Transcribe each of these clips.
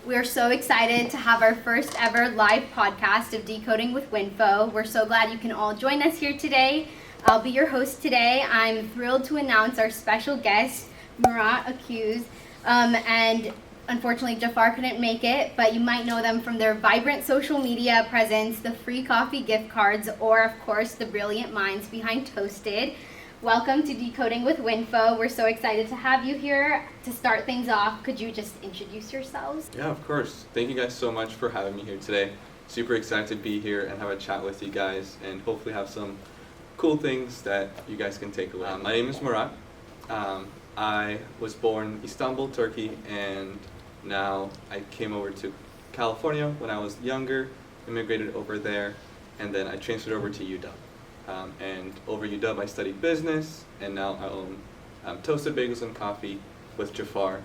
We're so excited to have our first ever live podcast of Decoding with WINFO. We're so glad you can all join us here today. I'll be your host today. I'm thrilled to announce our special guest, Murat Akyuz. And unfortunately, Jafar couldn't make it, but you might know them from their vibrant social media presence, the free coffee gift cards, or of course, the brilliant minds behind TOASTED. Welcome to Decoding with WINFO. We're so excited to have you here. To start things off, could you just introduce yourselves? Yeah, of course. Thank you guys so much for having me here today. Super excited to be here and have a chat with you guys and hopefully have some cool things that you guys can take away. My name is Murat. I was born in Istanbul, Turkey, and now I came over to California when I was younger, immigrated over there, and then I transferred over to UW. And over UW I studied business, and now I own TOASTED Bagels and Coffee with Jafar,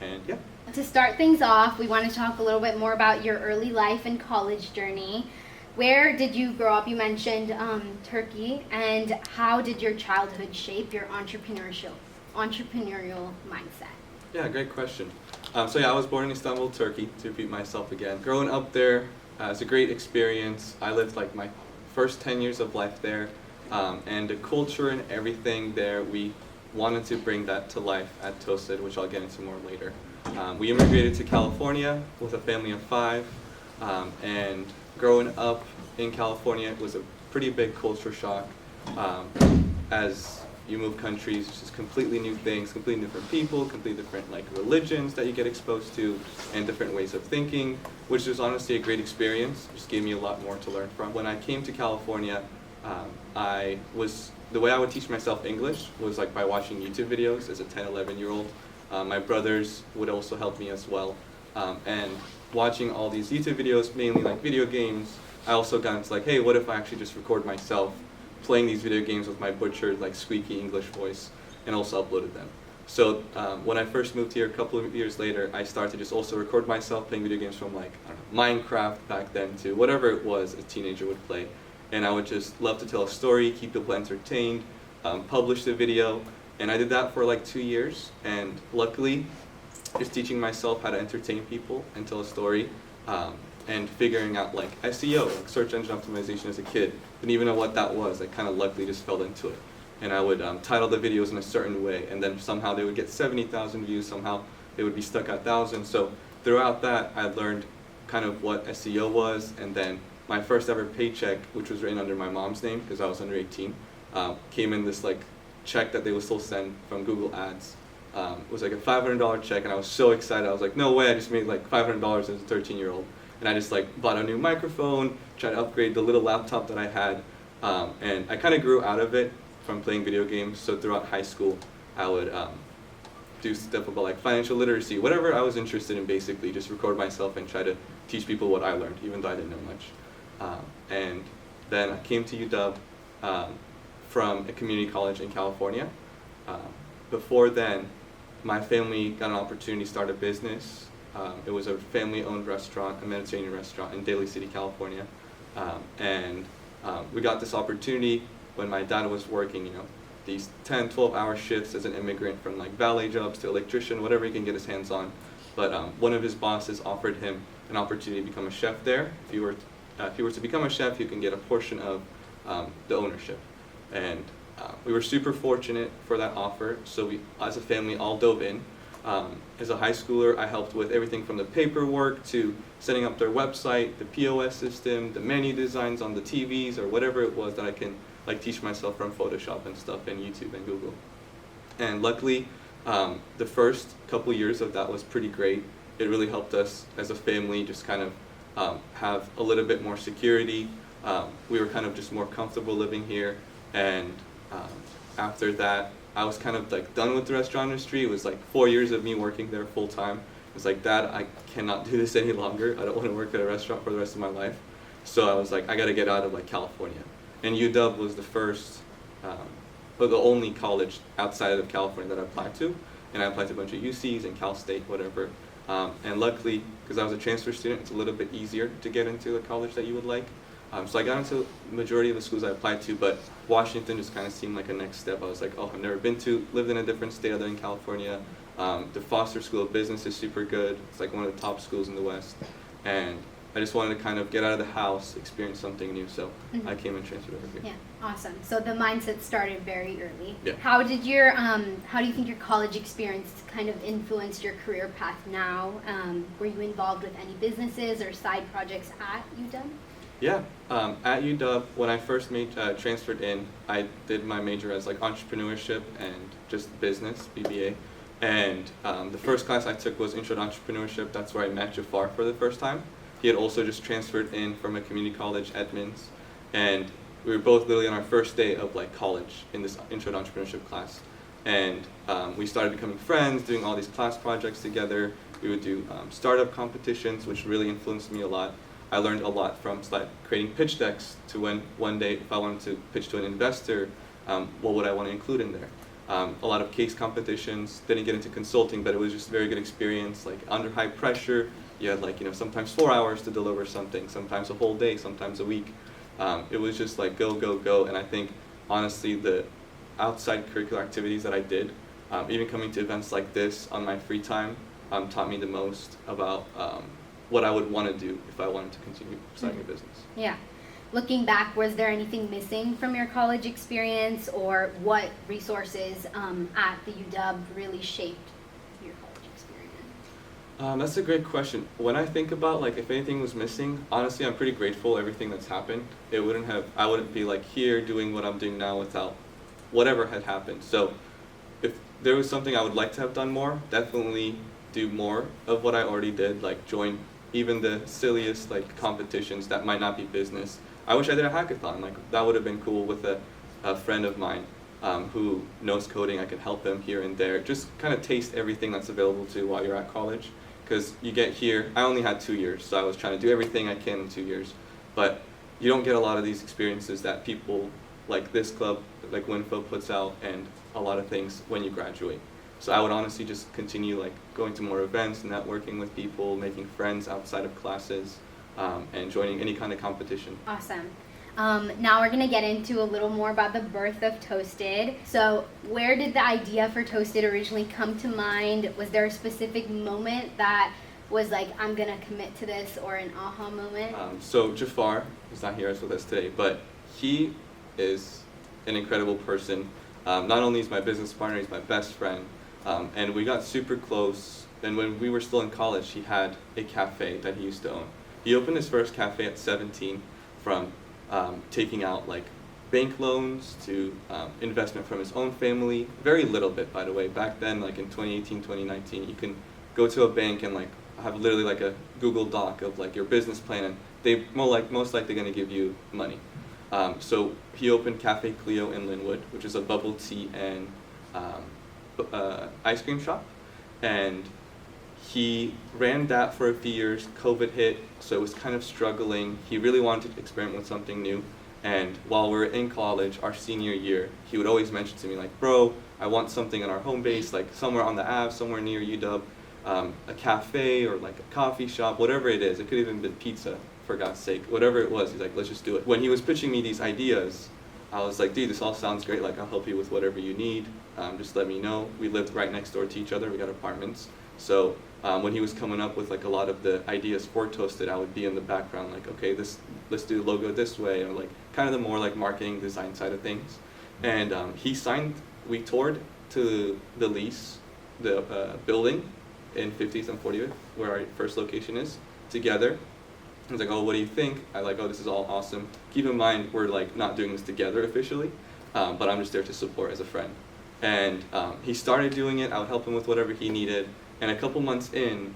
and yeah. To start things off, we want to talk a little bit more about your early life and college journey. Where did you grow up? You mentioned Turkey, and how did your childhood shape your entrepreneurial mindset? Yeah, great question. So I was born in Istanbul, Turkey, to repeat myself again. Growing up there, it's a great experience. I lived like my first 10 years of life there, and the culture and everything there, we wanted to bring that to life at TOASTED, which I'll get into more later. We immigrated to California with a family of 5, and growing up in California was a pretty big culture shock. As you move countries, it's just completely new things, completely different people, completely different like religions that you get exposed to, and different ways of thinking, which was honestly a great experience. Just gave me a lot more to learn from. When I came to California, the way I would teach myself English was like by watching YouTube videos as a 10, 11-year-old. My brothers would also help me as well. And watching all these YouTube videos, mainly like video games, I also got into like, hey, what if I actually just record myself playing these video games with my butchered, like squeaky English voice, and also uploaded them. So when I first moved here a couple of years later, I started to just also record myself playing video games from like, I don't know, Minecraft back then to whatever it was a teenager would play. And I would just love to tell a story, keep people entertained, publish the video, and I did that for like 2 years. And luckily, just teaching myself how to entertain people and tell a story, and figuring out like SEO, like search engine optimization as a kid. Didn't even know what that was. I kind of luckily just fell into it. And I would title the videos in a certain way, and then somehow they would get 70,000 views, somehow they would be stuck at 1,000. So throughout that, I learned kind of what SEO was, and then my first ever paycheck, which was written under my mom's name because I was under 18, came in this like check that they would still send from Google Ads. It was like a $500 check, and I was so excited. I was like, no way, I just made like $500 as a 13-year-old. And I just like bought a new microphone, tried to upgrade the little laptop that I had, and I kind of grew out of it from playing video games. So throughout high school, I would do stuff about like financial literacy, whatever I was interested in, basically just record myself and try to teach people what I learned, even though I didn't know much. And then I came to UW from a community college in California. Before then, my family got an opportunity to start a business. It was a family-owned restaurant, a Mediterranean restaurant in Daly City, California. And we got this opportunity when my dad was working, these 10, 12-hour shifts as an immigrant, from like valet jobs to electrician, whatever he can get his hands on. But one of his bosses offered him an opportunity to become a chef there. If he were to become a chef, he can get a portion of the ownership. And we were super fortunate for that offer, so we, as a family, all dove in. As a high schooler, I helped with everything from the paperwork to setting up their website, the POS system, the menu designs on the TVs, or whatever it was that I can like teach myself from Photoshop and stuff and YouTube and Google. And luckily, the first couple years of that was pretty great. It really helped us as a family just kind of have a little bit more security. We were kind of just more comfortable living here, and after that, I was kind of like done with the restaurant industry. It was like 4 years of me working there full time. It was like, Dad, I cannot do this any longer. I don't want to work at a restaurant for the rest of my life. So I was like, I got to get out of like California. And UW was the first, but the only college outside of California that I applied to. And I applied to a bunch of UCs and Cal State, whatever. And luckily, because I was a transfer student, it's a little bit easier to get into the college that you would like. So I got into the majority of the schools I applied to, but Washington just kind of seemed like a next step. I was like, oh, I've never been to, lived in a different state other than California. The Foster School of Business is super good. It's like one of the top schools in the West. And I just wanted to kind of get out of the house, experience something new. So I came and transferred over here. Yeah, awesome. So the mindset started very early. Yeah. How do you think your college experience kind of influenced your career path now? Were you involved with any businesses or side projects at UW? Yeah, at UW, when I first transferred in, I did my major as like entrepreneurship and just business, BBA. And the first class I took was Intro to Entrepreneurship. That's where I met Jafar for the first time. He had also just transferred in from a community college, Edmonds. And we were both literally on our first day of like college in this Intro to Entrepreneurship class. And we started becoming friends, doing all these class projects together. We would do startup competitions, which really influenced me a lot. I learned a lot from creating pitch decks to when one day, if I wanted to pitch to an investor, what would I want to include in there? A lot of case competitions. Didn't get into consulting, but it was just a very good experience. Like under high pressure, you had like sometimes 4 hours to deliver something, sometimes a whole day, sometimes a week. It was just like go, go, go. And I think honestly, the outside curricular activities that I did, even coming to events like this on my free time, taught me the most about what I would want to do if I wanted to continue starting a business. Yeah. Looking back, was there anything missing from your college experience, or what resources at the UW really shaped your college experience? That's a great question. When I think about like if anything was missing, honestly, I'm pretty grateful everything that's happened. I wouldn't be like here doing what I'm doing now without whatever had happened. So if there was something I would like to have done more, definitely do more of what I already did, like join even the silliest like competitions that might not be business. I wish I did a hackathon. Like that would have been cool with a friend of mine who knows coding. I can help him here and there. Just kind of taste everything that's available to you while you're at college. Because you get here, I only had 2 years, so I was trying to do everything I can in 2 years. But you don't get a lot of these experiences that people like this club, like WINFO, puts out, and a lot of things when you graduate. So I would honestly just continue like going to more events, networking with people, making friends outside of classes, and joining any kind of competition. Awesome. Now we're going to get into a little more about the birth of Toasted. So where did the idea for Toasted originally come to mind? Was there a specific moment that was like, I'm going to commit to this, or an aha moment? So Jafar is not here with us today, but he is an incredible person. Not only is my business partner, he's my best friend. And we got super close. And when we were still in college, he had a cafe that he used to own. He opened his first cafe at 17 from taking out like bank loans to investment from his own family. Very little bit, by the way. Back then, like in 2018, 2019, you can go to a bank and like have literally like a Google Doc of like your business plan, and they most likely going to give you money. So he opened Cafe Clio in Linwood, which is a bubble tea and ice cream shop, and he ran that for a few years. COVID hit, so it was kind of struggling. He really wanted to experiment with something new, and while we were in college, our senior year, he would always mention to me like, bro, I want something on our home base, like somewhere on the Ave, somewhere near UW, a cafe or like a coffee shop, whatever it is. It could even been pizza, for God's sake. Whatever it was, he's like, let's just do it. When he was pitching me these ideas, I was like, dude, this all sounds great. Like, I'll help you with whatever you need. Just let me know. We lived right next door to each other. We got apartments. So when he was coming up with like a lot of the ideas for Toasted, I would be in the background like, okay, let's do the logo this way, or like kind of the more like marketing design side of things. And we toured to the lease, the building in 50th and 40th, where our first location is, together. He's like, oh, what do you think? I like, oh, this is all awesome. Keep in mind, we're like not doing this together officially, but I'm just there to support as a friend. And he started doing it. I would help him with whatever he needed. And a couple months in,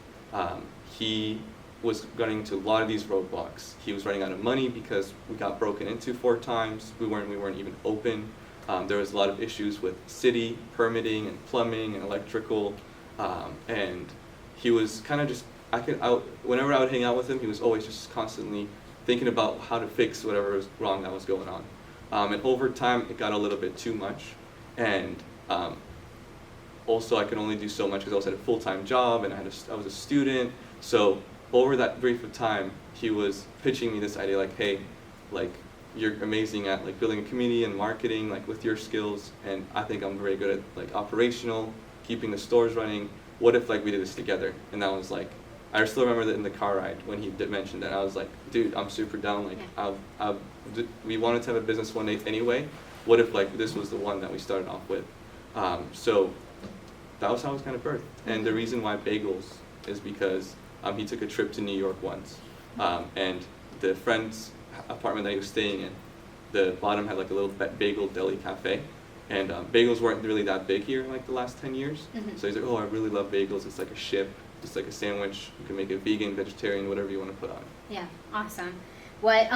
he was running into a lot of these roadblocks. He was running out of money because we got broken into 4 times. We weren't even open. There was a lot of issues with city permitting and plumbing and electrical, and he was kind of just. Whenever I would hang out with him, he was always just constantly thinking about how to fix whatever was wrong that was going on. And over time, it got a little bit too much. And also, I could only do so much because I also had a full-time job and I was a student. So over that brief of time, he was pitching me this idea like, hey, like you're amazing at like building a community and marketing like with your skills, and I think I'm very good at like operational, keeping the stores running. What if like we did this together? And that was like, I still remember that in the car ride when he did mention that. I was like, dude, I'm super down. Like, we wanted to have a business one day anyway. What if like this was the one that we started off with? So that was how it was kind of birthed. And the reason why bagels is because he took a trip to New York once, and the friend's apartment that he was staying in, the bottom had like a little bagel deli cafe. And bagels weren't really that big here in like the last 10 years. So he's like, oh, I really love bagels. It's like a ship, just like a sandwich. You can make it vegan, vegetarian, whatever you want to put on it. Yeah, awesome. What,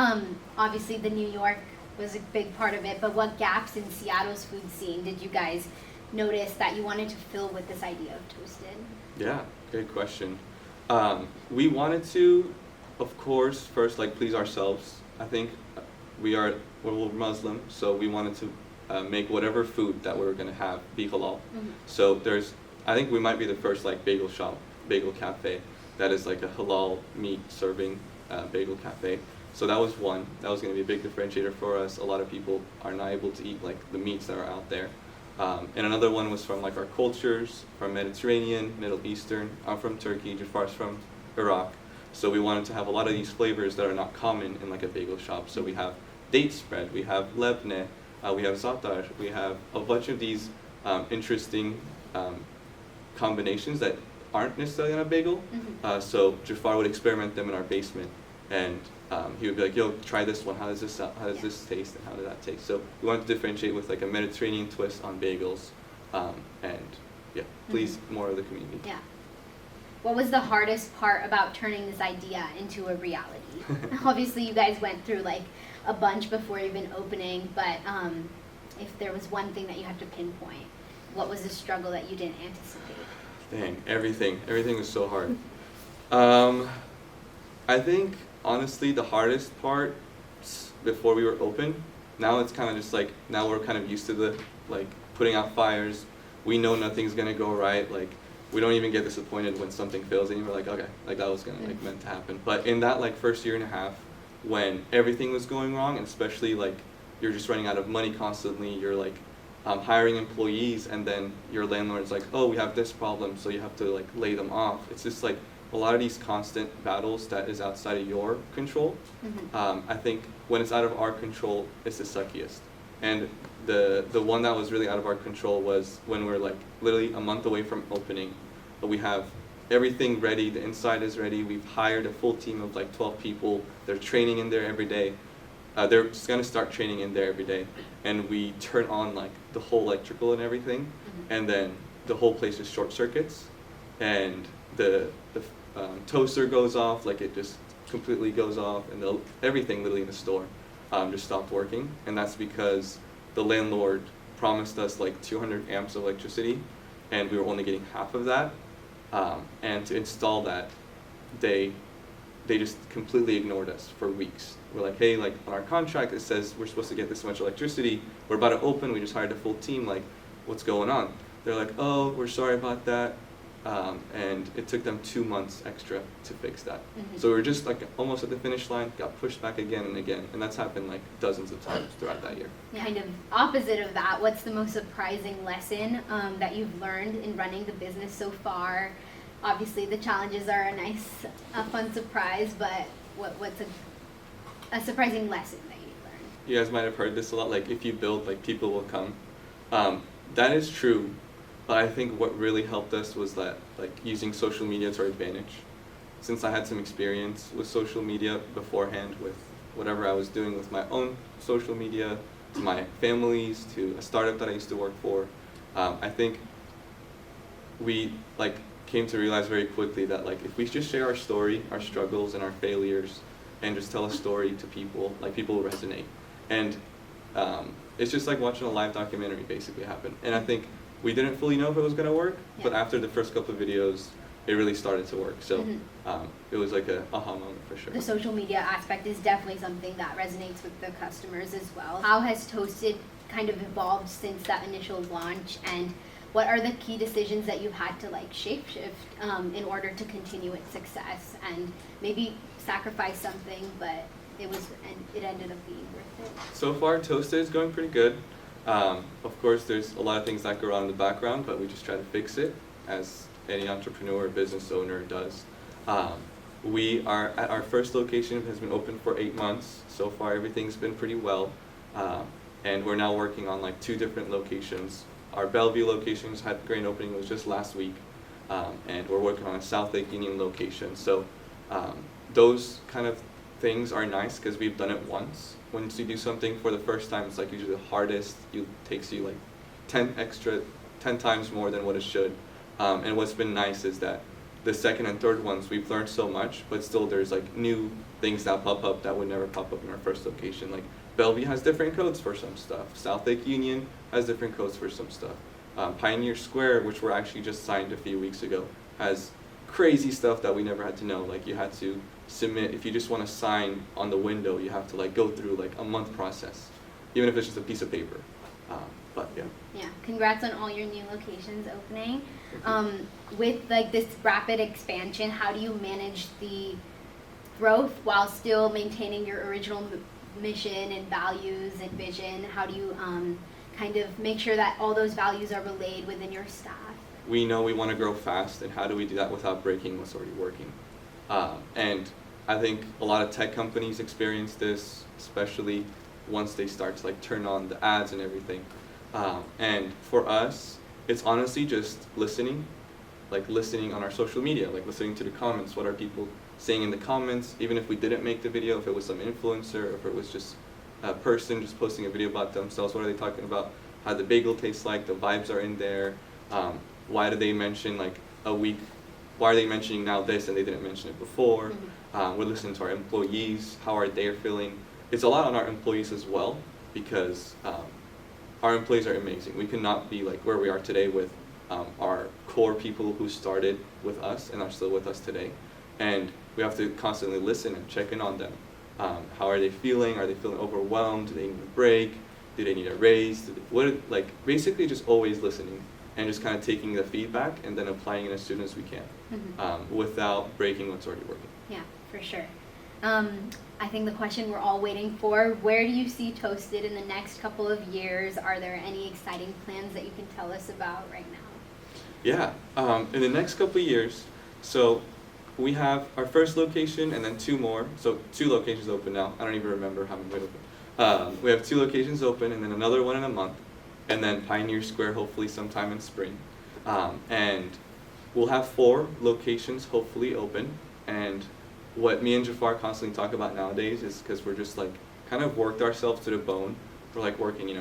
obviously the New York was a big part of it, but what gaps in Seattle's food scene did you guys notice that you wanted to fill with this idea of Toasted? Yeah, great question. We wanted to, of course, first like please ourselves. I think we're Muslim, so we wanted to make whatever food that we were going to have be halal. So I think we might be the first like bagel shop, bagel cafe that is like a halal meat serving bagel cafe. So that was one. That was going to be a big differentiator for us. A lot of people are not able to eat like the meats that are out there. And another one was from like our cultures, from Mediterranean, Middle Eastern. I'm from Turkey, Jafar's from Iraq. So we wanted to have a lot of these flavors that are not common in like a bagel shop. So we have date spread, we have lebne, we have za'atar, we have a bunch of these interesting combinations that aren't necessarily on a bagel. So Jafar would experiment them in our basement, and he would be like, yo, try this one, how does this taste, and how does that taste? So we wanted to differentiate with like a Mediterranean twist on bagels, and yeah, please more of the community. Yeah. What was the hardest part about turning this idea into a reality? Obviously you guys went through like a bunch before even opening, but if there was one thing that you had to pinpoint, what was the struggle that you didn't anticipate? Dang, everything was so hard. I think honestly the hardest part before we were open, now it's kind of just like, now we're kind of used to the like putting out fires. We know nothing's gonna go right. Like we don't even get disappointed when something fails, and we're like, okay, like that was gonna like meant to happen. But in that like first year and a half, when everything was going wrong, and especially like you're just running out of money constantly, you're like hiring employees, and then your landlord's like, oh, we have this problem, so you have to like lay them off. It's just like a lot of these constant battles that is outside of your control. I think when it's out of our control, it's the suckiest. And the one that was really out of our control was when we're like literally a month away from opening, but we have everything ready, the inside is ready, we've hired a full team of like 12 people, they're training in there every day. They're just gonna start training in there every day, and we turn on like the whole electrical and everything, and then the whole place just short circuits, and the toaster goes off, like it just completely goes off, and everything literally in the store just stopped working. And that's because the landlord promised us like 200 amps of electricity, and we were only getting half of that. And to install that, they just completely ignored us for weeks. We're like, hey, like on our contract it says we're supposed to get this much electricity. We're about to open, we just hired a full team, like what's going on? They're like, oh, we're sorry about that. And it took them 2 months extra to fix that. So we were just like almost at the finish line, got pushed back again and again, and that's happened like dozens of times throughout that year. Kind of opposite of that, what's the most surprising lesson that you've learned in running the business so far? Obviously the challenges are a fun surprise, but what's a surprising lesson that you've learned? You guys might have heard this a lot, like if you build, like people will come. That is true. But I think what really helped us was that, like, using social media to our advantage. Since I had some experience with social media beforehand, with whatever I was doing with my own social media, to my family's, to a startup that I used to work for, I think we like came to realize very quickly that like if we just share our story, our struggles and our failures, and just tell a story to people, like people will resonate. And it's just like watching a live documentary basically happen. And I think we didn't fully know if it was going to work, but after the first couple of videos, it really started to work. So it was like a aha moment for sure. The social media aspect is definitely something that resonates with the customers as well. How has Toasted kind of evolved since that initial launch, and what are the key decisions that you've had to like shapeshift in order to continue its success, and maybe sacrifice something, but it ended up being worth it? So far, Toasted is going pretty good. Of course, there's a lot of things that go on in the background, but we just try to fix it, as any entrepreneur or business owner does. We are at our first location. It has been open for 8 months. So far, everything's been pretty well, and we're now working on like 2 different locations. Our Bellevue locations had grand opening was just last week, and we're working on a South Lake Union location. So those kind of things are nice because we've done it once. Once you do something for the first time, it's like usually the hardest. It takes you like 10 times more than what it should. And what's been nice is that the second and third ones, we've learned so much, but still there's like new things that pop up that would never pop up in our first location. Like Bellevue has different codes for some stuff. South Lake Union has different codes for some stuff. Pioneer Square, which we're actually just signed a few weeks ago, has crazy stuff that we never had to know. Like you had to submit, if you just want to sign on the window, you have to like go through like a month process, even if it's just a piece of paper. But yeah. Yeah, congrats on all your new locations opening. With like this rapid expansion, how do you manage the growth while still maintaining your original mission and values and vision? How do you kind of make sure that all those values are relayed within your staff? We know we want to grow fast, and how do we do that without breaking what's already working? And I think a lot of tech companies experience this, especially once they start to like turn on the ads and everything. And for us, it's honestly just listening, like listening on our social media, like listening to the comments. What are people saying in the comments? Even if we didn't make the video, if it was some influencer, if it was just a person just posting a video about themselves, what are they talking about? How the bagel tastes like, the vibes are in there. Why do they mention like a week? Why are they mentioning now this and they didn't mention it before? We're listening to our employees, how are they feeling? It's a lot on our employees as well, because our employees are amazing. We could not be like where we are today with our core people who started with us and are still with us today. And we have to constantly listen and check in on them. How are they feeling? Are they feeling overwhelmed? Do they need a break? Do they need a raise? Basically just always listening and just kind of taking the feedback and then applying it as soon as we can, without breaking what's already working. Yeah, for sure. I think the question we're all waiting for, where do you see Toasted in the next couple of years? Are there any exciting plans that you can tell us about right now? Yeah, in the next couple of years, so we have our first location and then 2 more. So 2 locations open now. I don't even remember how many we open. We have 2 locations open and then another one in a month. And then Pioneer Square hopefully sometime in spring. And we'll have 4 locations hopefully open. And what me and Jafar constantly talk about nowadays is because we're just like kind of worked ourselves to the bone. We're like working,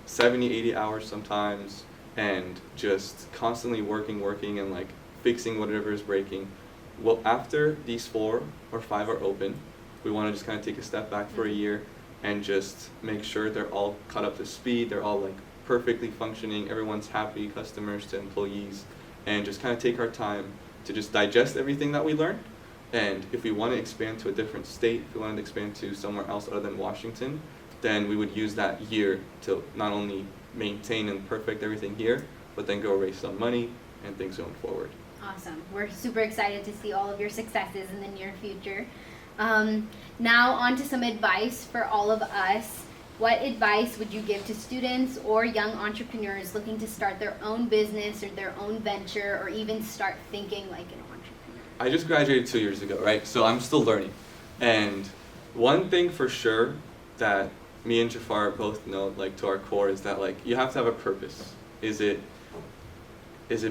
70, 80 hours sometimes and just constantly working and like fixing whatever is breaking. Well, after these 4 or 5 are open, we want to just kind of take a step back for a year and just make sure they're all caught up to speed. They're all like perfectly functioning. Everyone's happy, customers to employees, and just kind of take our time to just digest everything that we learned. And if we want to expand to a different state, if we want to expand to somewhere else other than Washington, then we would use that year to not only maintain and perfect everything here, but then go raise some money and things going forward. Awesome. We're super excited to see all of your successes in the near future. Now on to some advice for all of us. What advice would you give to students or young entrepreneurs looking to start their own business or their own venture or even start thinking like an entrepreneur? I just graduated 2 years ago, right? So I'm still learning. And one thing for sure that me and Jafar both know, like to our core, is that like you have to have a purpose. Is it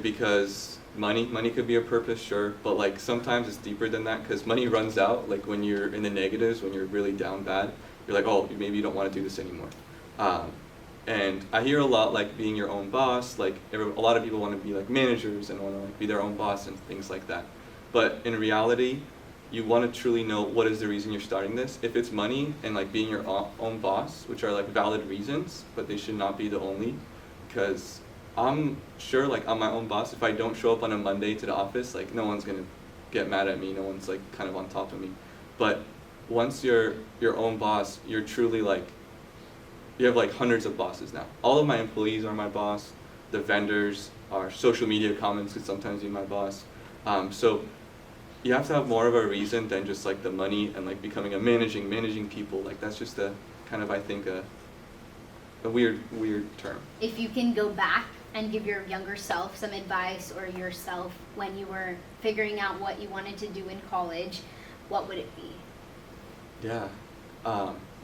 because money could be a purpose, sure, but like sometimes it's deeper than that, because money runs out like when you're in the negatives, when you're really down bad. You're like, oh, maybe you don't want to do this anymore. And I hear a lot like being your own boss, like a lot of people want to be like managers and want to like be their own boss and things like that. But in reality, you want to truly know what is the reason you're starting this. If it's money and like being your own boss, which are like valid reasons, but they should not be the only, because I'm sure like I'm my own boss. If I don't show up on a Monday to the office, like no one's gonna get mad at me. No one's like kind of on top of me. But once you're your own boss, you're truly like, you have like hundreds of bosses now. All of my employees are my boss. The vendors, our social media comments could sometimes be my boss. So you have to have more of a reason than just like the money and like becoming a managing people. Like that's just a kind of, I think, a weird term. If you can go back and give your younger self some advice, or yourself when you were figuring out what you wanted to do in college, what would it be? Yeah,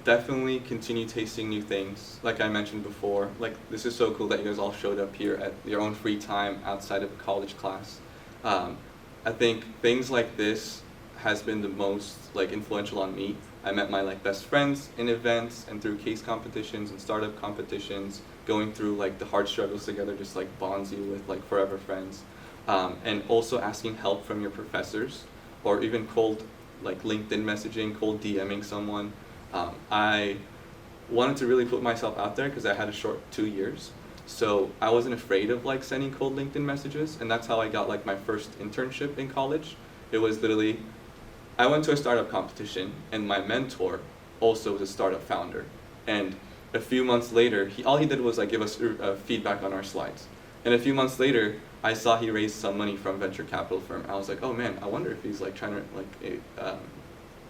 definitely continue tasting new things. Like I mentioned before, like this is so cool that you guys all showed up here at your own free time outside of a college class. I think things like this has been the most like influential on me. I met my like best friends in events and through case competitions and startup competitions, going through like the hard struggles together just like bonds you with like forever friends. And also asking help from your professors, or even cold like LinkedIn messaging, cold DMing someone. I wanted to really put myself out there because I had a short 2 years. So I wasn't afraid of like sending cold LinkedIn messages, and that's how I got like my first internship in college. It was literally, I went to a startup competition, and my mentor also was a startup founder. And a few months later, all he did was like give us feedback on our slides. And a few months later, I saw he raised some money from venture capital firm. I was like, oh man, I wonder if he's like trying to like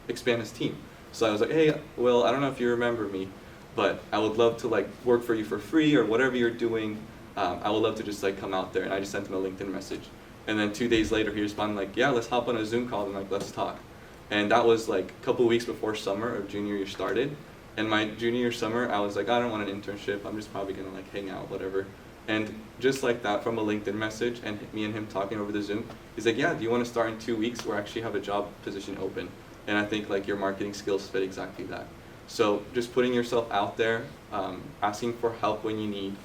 expand his team. So I was like, hey, Will, I don't know if you remember me, but I would love to like work for you for free or whatever you're doing. I would love to just like come out there. And I just sent him a LinkedIn message. And then 2 days later, he responded like, yeah, let's hop on a Zoom call and like, let's talk. And that was like a couple weeks before summer of junior year started. And my junior year summer, I was like, I don't want an internship. I'm just probably gonna like hang out, whatever. And just like that, from a LinkedIn message and me and him talking over the Zoom, he's like, yeah, do you want to start in 2 weeks? We actually have a job position open. And I think like your marketing skills fit exactly that. So just putting yourself out there, asking for help when you need.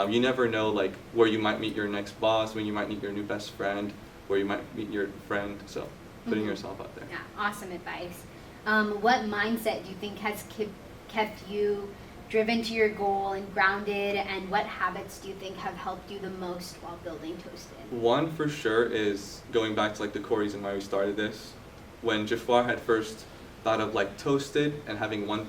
You never know like where you might meet your next boss, when you might meet your new best friend, where you might meet your friend. So putting yourself out there. Yeah, awesome advice. What mindset do you think has kept you driven to your goal and grounded, and what habits do you think have helped you the most while building Toasted? One for sure is going back to like the core reason why we started this. When Jafar had first thought of like Toasted and having one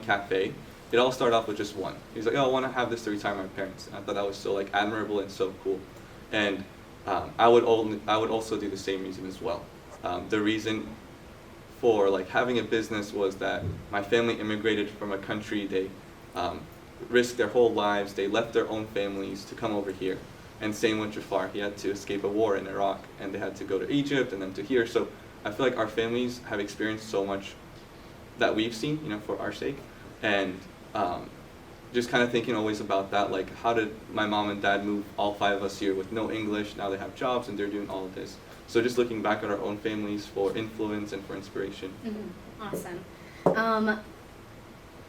cafe, it all started off with just one. He's like, oh, I want to have this to retire my parents. And I thought that was so like admirable and so cool. And I would also do the same reason as well. The reason for like having a business was that my family immigrated from a country. They risked their whole lives. They left their own families to come over here. And same with Jafar. He had to escape a war in Iraq, and they had to go to Egypt and then to here. So I feel like our families have experienced so much that we've seen, for our sake. And just kind of thinking always about that, like how did my mom and dad move all 5 of us here with no English? Now they have jobs and they're doing all of this. So just looking back at our own families for influence and for inspiration. Awesome.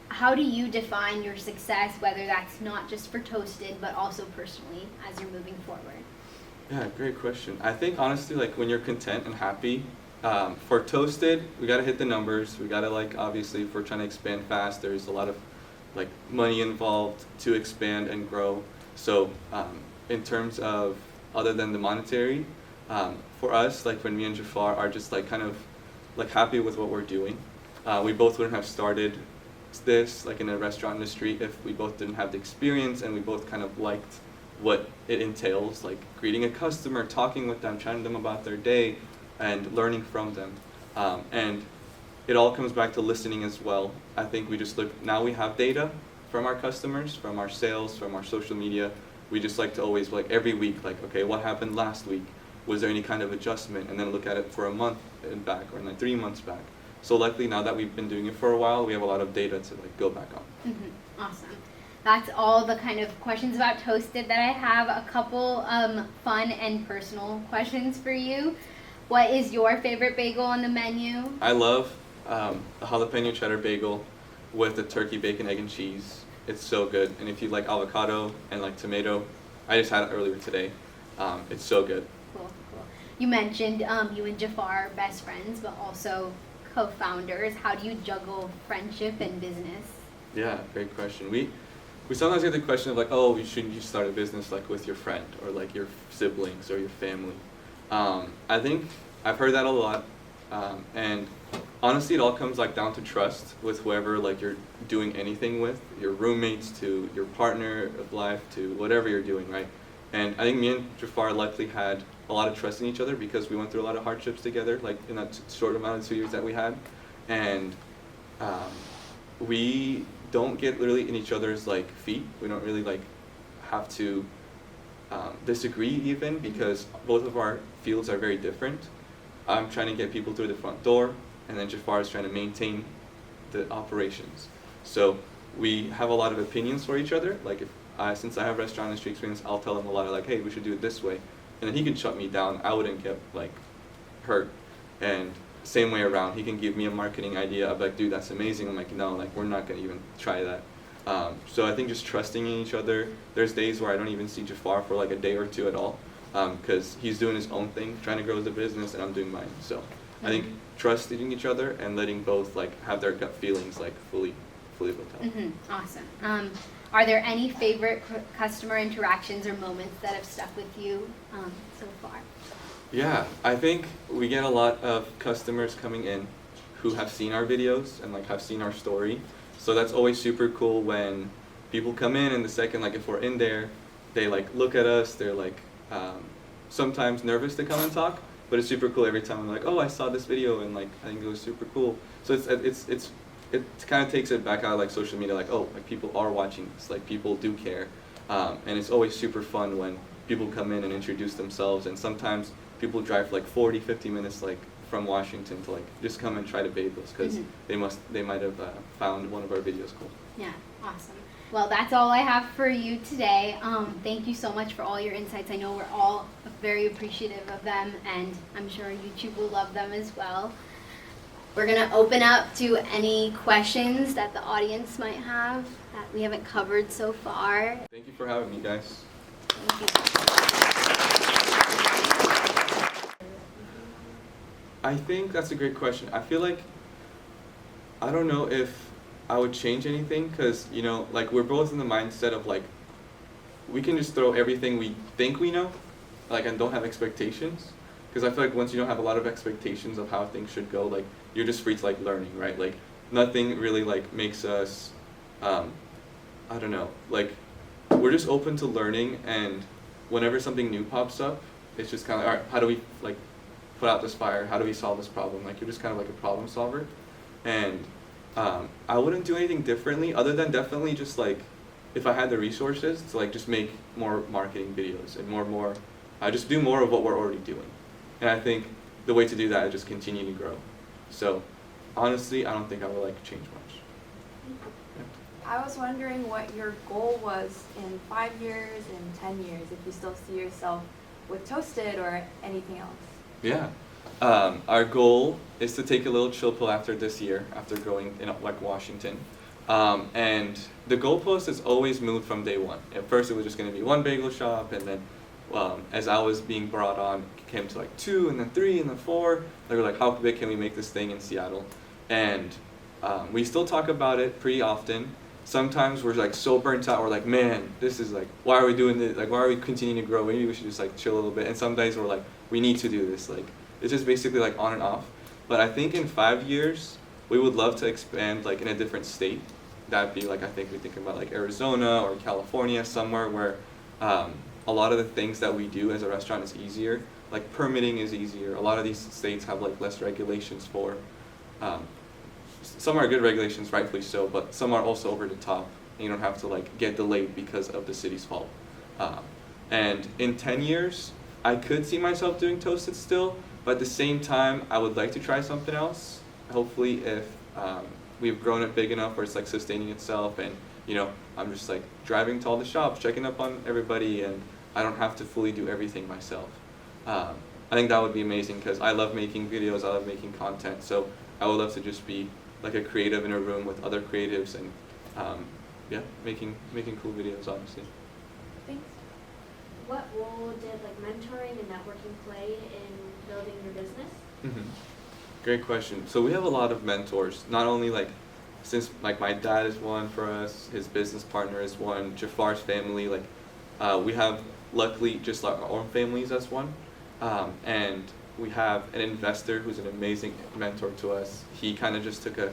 How do you define your success, whether that's not just for Toasted, but also personally as you're moving forward? Yeah, great question. I think honestly, like when you're content and happy, for Toasted, we gotta hit the numbers. We gotta obviously, if we're trying to expand fast, there's a lot of money involved to expand and grow. So in terms of other than the monetary, for us, when me and Jafar are just kind of happy with what we're doing. We both wouldn't have started this in a restaurant industry if we both didn't have the experience, and we both kind of liked what it entails, like greeting a customer, talking with them, chatting them about their day, and learning from them. And it all comes back to listening as well. I think we just now we have data from our customers, from our sales, from our social media. We just like to always every week, okay, what happened last week? Was there any kind of adjustment? And then look at it for a month and back, or 3 months back. So luckily now that we've been doing it for a while, we have a lot of data to go back on. Awesome. That's all the kind of questions about Toasted that I have. A couple fun and personal questions for you. What is your favorite bagel on the menu? I love a jalapeno cheddar bagel with the turkey, bacon, egg, and cheese. It's so good. And if you like avocado and tomato, I just had it earlier today. It's so good. Cool. You mentioned you and Jafar are best friends, but also co-founders. How do you juggle friendship and business? Yeah, great question. We sometimes get the question of oh, shouldn't you start a business with your friend or your siblings or your family? I think I've heard that a lot, and honestly, it all comes down to trust with whoever you're doing anything with, your roommates to your partner of life to whatever you're doing, right? And I think me and Jafar luckily had a lot of trust in each other because we went through a lot of hardships together, like in that short amount of 2 years that we had. And we don't get really in each other's like feet. We don't really like have to disagree even, because both of our fields are very different. I'm trying to get people through the front door, and then Jafar is trying to maintain the operations. So we have a lot of opinions for each other. Like since I have restaurant industry experience, I'll tell him a lot of like, hey, we should do it this way, and then he can shut me down. I wouldn't get like hurt. And same way around, he can give me a marketing idea of like, dude, that's amazing. I'm like, no, like we're not gonna even try that. So I think just trusting in each other. There's days where I don't even see Jafar for like a day or two at all, because he's doing his own thing, trying to grow the business, and I'm doing mine. So I think trusting each other and letting both like have their gut feelings like fully built out. Awesome. Are there any favorite customer interactions or moments that have stuck with you so far? Yeah, I think we get a lot of customers coming in who have seen our videos and like have seen our story. So that's always super cool when people come in, and the second, like if we're in there, they like look at us, they're like sometimes nervous to come and talk, but it's super cool every time. I'm like, oh, I saw this video and like I think it was super cool. So it kind of takes it back out of like social media, like, oh, like people are watching this, like people do care. And it's always super fun when people come in and introduce themselves, and sometimes people drive like 40-50 minutes like from Washington to like just come and try to bagels because they might have found one of our videos cool. Yeah, awesome. Well, that's all I have for you today. Thank you so much for all your insights. I know we're all very appreciative of them, and I'm sure YouTube will love them as well. We're going to open up to any questions that the audience might have that we haven't covered so far. Thank you for having me, guys. Thank you. I think that's a great question. I feel like, I don't know if I would change anything, because, you know, like we're both in the mindset of like, we can just throw everything we think we know, like, and don't have expectations. Because I feel like once you don't have a lot of expectations of how things should go, like, you're just free to like learning, right? Like, nothing really like makes us, I don't know, like, we're just open to learning, and whenever something new pops up, it's just kind of, all right, how do we like put out this fire? How do we solve this problem? Like, you're just kind of like a problem solver. And I wouldn't do anything differently, other than definitely just like, if I had the resources to like just make more marketing videos and more, just do more of what we're already doing. And I think the way to do that is just continue to grow. So honestly, I don't think I would like change much. Yeah. I was wondering what your goal was in 5 years, in 10 years, if you still see yourself with Toasted or anything else. Yeah. Our goal is to take a little chill pill after this year, after growing in like Washington. And the goalpost has always moved from day one. At first it was just going to be one bagel shop, and then as I was being brought on, it came to like 2, and then 3, and then 4. They were like, how big can we make this thing in Seattle? And we still talk about it pretty often. Sometimes we're like so burnt out, we're like, man, this is like, why are we doing this? Like, why are we continuing to grow? Maybe we should just like chill a little bit. And some days we're like, we need to do this. Like, it's just basically like on and off. But I think in 5 years, we would love to expand like in a different state. That'd be like, I think we think about like Arizona or California, somewhere where a lot of the things that we do as a restaurant is easier. Like permitting is easier. A lot of these states have like less regulations for, some are good regulations, rightfully so, but some are also over the top. And you don't have to like get delayed because of the city's fault. And in 10 years, I could see myself doing Toasted still, but at the same time, I would like to try something else. Hopefully if we've grown it big enough where it's like sustaining itself, and you know, I'm just like driving to all the shops, checking up on everybody, and I don't have to fully do everything myself. I think that would be amazing, because I love making videos, I love making content, so I would love to just be like a creative in a room with other creatives, and yeah, making cool videos, obviously. Thanks. What role did like mentoring and networking play in building your business? Great question. So we have a lot of mentors, not only like, since like my dad is one for us, his business partner is one, Jafar's family, like we have luckily just like our own families as one, and we have an investor who's an amazing mentor to us. He kind of just took a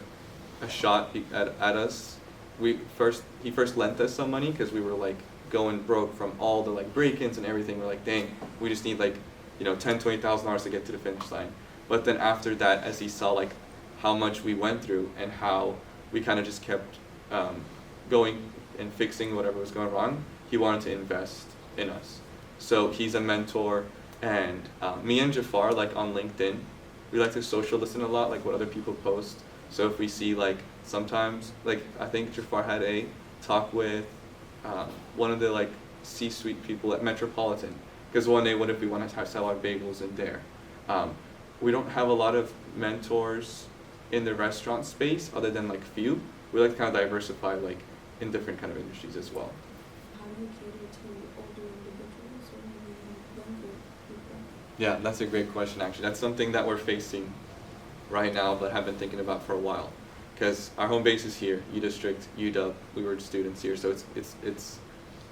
shot at us. He first lent us some money because we were like going broke from all the like break-ins and everything. We're like, dang, we just need like, you know, $10,000-$20,000 to get to the finish line. But then after that, as he saw like how much we went through and how we kind of just kept going and fixing whatever was going wrong, he wanted to invest in us. So he's a mentor, and me and Jafar, like on LinkedIn, we like to social listen a lot, like what other people post. So if we see like sometimes, like I think Jafar had a talk with one of the like C-suite people at Metropolitan, because one day what if we want to sell our bagels in there? We don't have a lot of mentors in the restaurant space other than like few. We like to kind of diversify like in different kind of industries as well. How do you cater to older individuals or maybe younger people? Yeah, that's a great question actually. That's something that we're facing right now but have been thinking about for a while. Because our home base is here, U District, UW, we were students here, so it's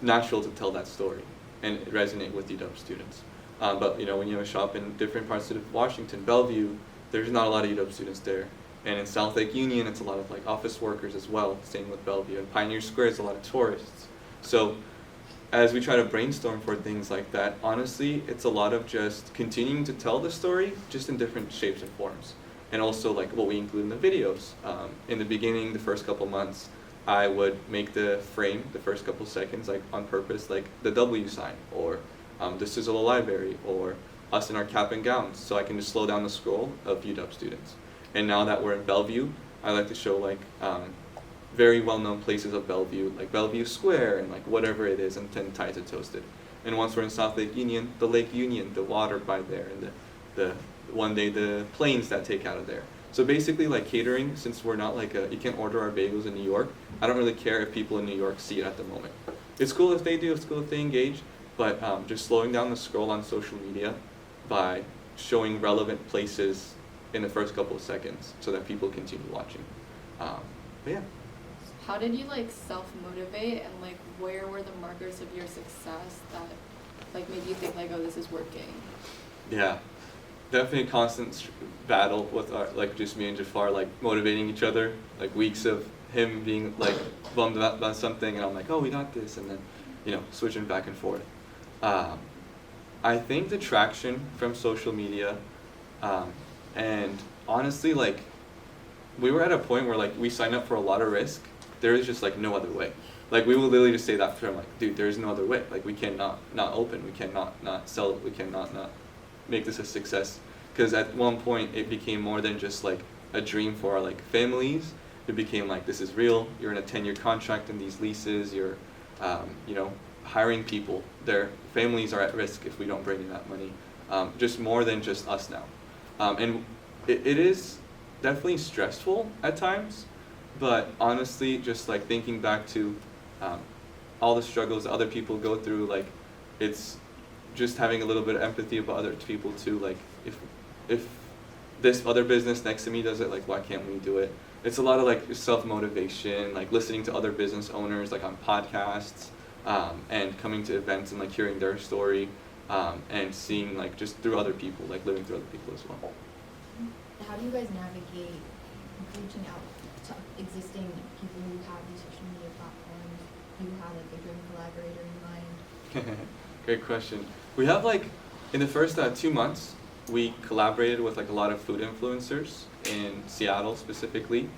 natural to tell that story and resonate with UW students. But you know, when you have a shop in different parts of Washington, Bellevue, there's not a lot of UW students there. And in South Lake Union, it's a lot of like office workers as well, same with Bellevue. And Pioneer Square is a lot of tourists. So as we try to brainstorm for things like that, honestly, it's a lot of just continuing to tell the story, just in different shapes and forms. And also like what we include in the videos. In the beginning, the first couple months, I would make the frame, the first couple seconds, like on purpose, like the W sign, or this is a library, or us in our cap and gowns, so I can just slow down the scroll of UW students. And now that we're in Bellevue, I like to show like very well-known places of Bellevue, like Bellevue Square and like whatever it is, and then tie to Toasted. And once we're in South Lake Union, the Lake Union, the water by there, and the one day the planes that take out of there. So basically like catering, since we're not like you can't order our bagels in New York, I don't really care if people in New York see it at the moment. It's cool if they do, it's cool if they engage, but just slowing down the scroll on social media by showing relevant places in the first couple of seconds so that people continue watching. But yeah. How did you like self-motivate, and like where were the markers of your success that like made you think like, oh, this is working? Yeah, definitely a constant battle with our, like just me and Jafar, like motivating each other, like weeks of him being like bummed about something and I'm like, oh, we got this, and then, you know, switching back and forth. I think the traction from social media, and honestly, like we were at a point where like we signed up for a lot of risk. There is just like no other way. Like we will literally just say that for him, like, dude, there is no other way. Like we cannot not open, we cannot not sell it, we cannot not make this a success. Because at one point it became more than just like a dream for our like families. It became like, this is real. You're in a 10-year contract in these leases. You're, you know, hiring people. Their families are at risk if we don't bring in that money. Just more than just us now. And it is definitely stressful at times. But honestly, just like thinking back to all the struggles that other people go through, like it's just having a little bit of empathy about other people too. Like if this other business next to me does it, like why can't we do it? It's a lot of like self-motivation, like listening to other business owners, like on podcasts, and coming to events and like hearing their story, and seeing like just through other people, like living through other people as well. How do you guys navigate reaching out to existing people who have these social media platforms? Do you have like a dream collaborator in mind? Great question. We have like, in the first 2 months, we collaborated with like a lot of food influencers in Seattle specifically.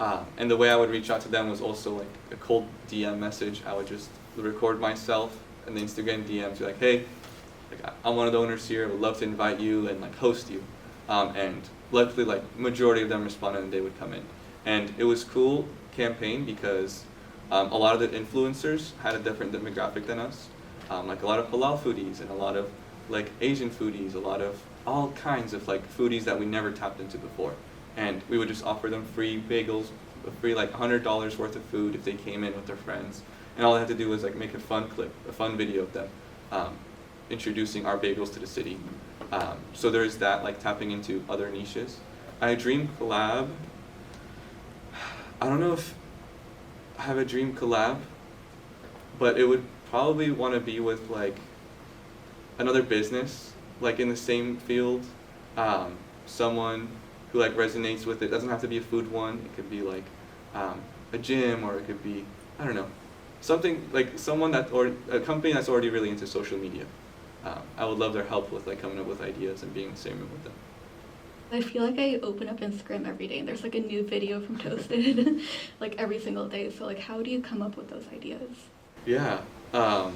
And the way I would reach out to them was also like a cold DM message. I would just record myself in the Instagram DMs, be like, hey, like, I'm one of the owners here, I would love to invite you and like host you. And luckily like majority of them responded and they would come in. And it was cool campaign because a lot of the influencers had a different demographic than us. Like a lot of halal foodies and a lot of like Asian foodies, a lot of all kinds of like foodies that we never tapped into before. And we would just offer them free bagels, free like $100 worth of food if they came in with their friends. And all they had to do was like make a fun clip, a fun video of them introducing our bagels to the city. So there's that, like tapping into other niches. I dream collab. I don't know if I have a dream collab, but it would probably want to be with like another business, like in the same field, someone who like resonates with it. Doesn't have to be a food one. It could be like a gym, or it could be, I don't know, something like someone that, or a company that's already really into social media. I would love their help with like coming up with ideas and being in the same room with them. I feel like I open up Instagram every day and there's like a new video from Toasted like every single day. So like how do you come up with those ideas? Yeah, I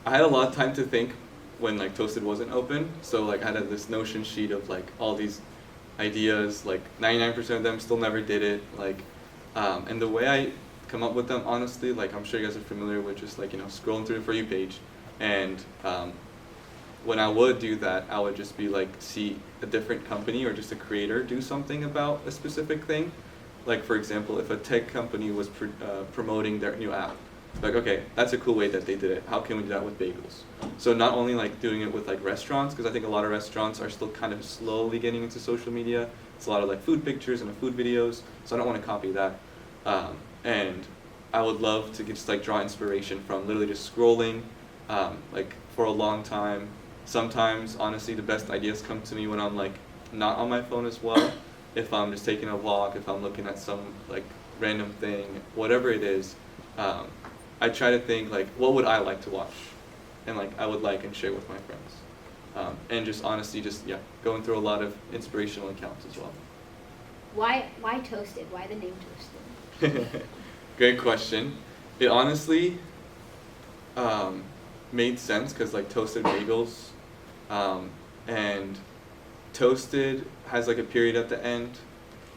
had a lot of time to think when like Toasted wasn't open. So like I had this Notion sheet of like all these ideas, like 99% of them still never did it. Like, and the way I come up with them, honestly, like I'm sure you guys are familiar with just like, you know, scrolling through the For You page. And when I would do that, I would just be like, see a different company or just a creator do something about a specific thing. Like for example, if a tech company was promoting their new app, like, okay, that's a cool way that they did it. How can we do that with bagels? So not only like doing it with like restaurants, because I think a lot of restaurants are still kind of slowly getting into social media. It's a lot of like food pictures and food videos, so I don't want to copy that. And I would love to just like draw inspiration from literally just scrolling like for a long time. Sometimes, honestly, the best ideas come to me when I'm like not on my phone as well. If I'm just taking a walk, if I'm looking at some like random thing, whatever it is, I try to think like, what would I like to watch? And like I would like and share with my friends. And just honestly, just going through a lot of inspirational accounts as well. Why Toasted? Why the name Toasted? Great question. It honestly made sense because like Toasted Bagels, and Toasted has like a period at the end.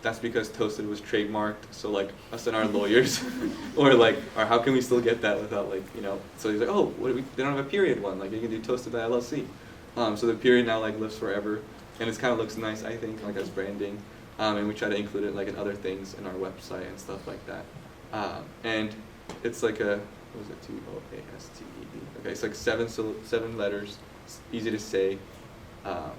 That's because Toasted was trademarked. So like us and our lawyers, or how can we still get that without like, you know? So he's like, oh, they don't have a period one. Like you can do Toasted LLC. So the period now like lives forever, and it kind of looks nice, I think, like as branding. And we try to include it like in other things in our website and stuff like that. And it's like a, what was it, TOASTED? Okay, it's like seven letters. It's easy to say. I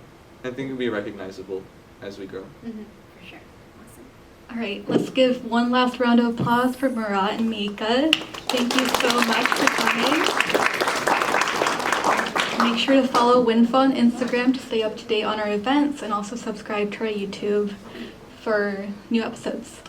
think it'll be recognizable as we grow. Mm-hmm, for sure. Awesome. All right, let's give one last round of applause for Murat and Mika. Thank you so much for coming. Make sure to follow WINFO on Instagram to stay up to date on our events, and also subscribe to our YouTube for new episodes.